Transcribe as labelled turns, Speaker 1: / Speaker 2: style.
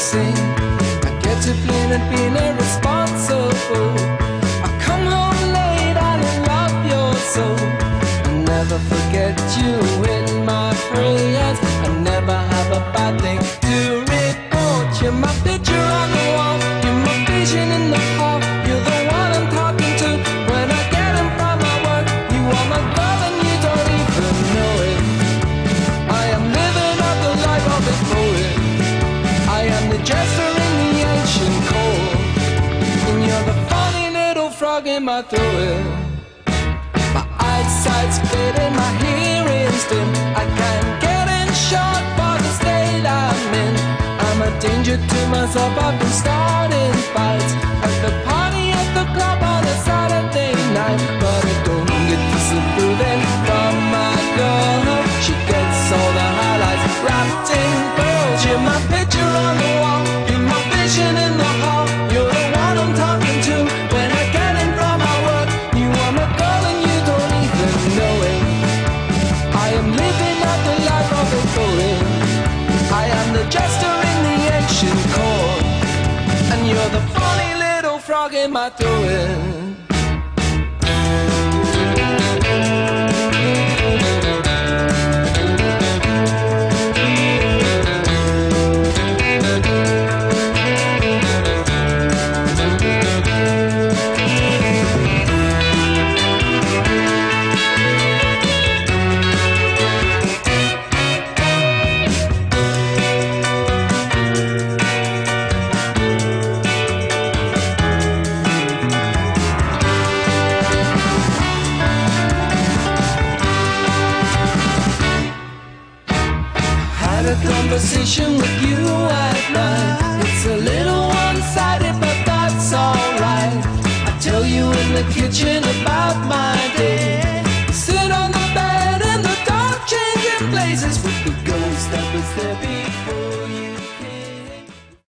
Speaker 1: sing. I get to feeling being irresponsible. I come home late and I love your soul. I never forget you in my prayers. I never have a bad thing to report. You're my picture on the wall. You're my vision in the hall. You're the one I'm talking to when I get in from my work. You are my girl and you don't even know it. I am living up the life of a poet. I am the jester in the ancient court, and you're the funny little frog in my throat. My eyesight's fading, my hearing's dim. I can't get in shot for the state I'm in. I'm a danger to myself, I've been starting fights at the party at the club on a Saturday night. But I don't get disapproving from my girl. She gets all the highlights wrapped in pearls. You're my picture on the wall, you're my vision in the hall. You're the one I'm talking to when I get in from my work. You are my girl and you don't even know it. I am living out the life of a poet. I am the jester in the ancient court, and you're the funny little frog in my throat. Conversation with you at night. It's a little one-sided, but that's alright. I tell you in the kitchen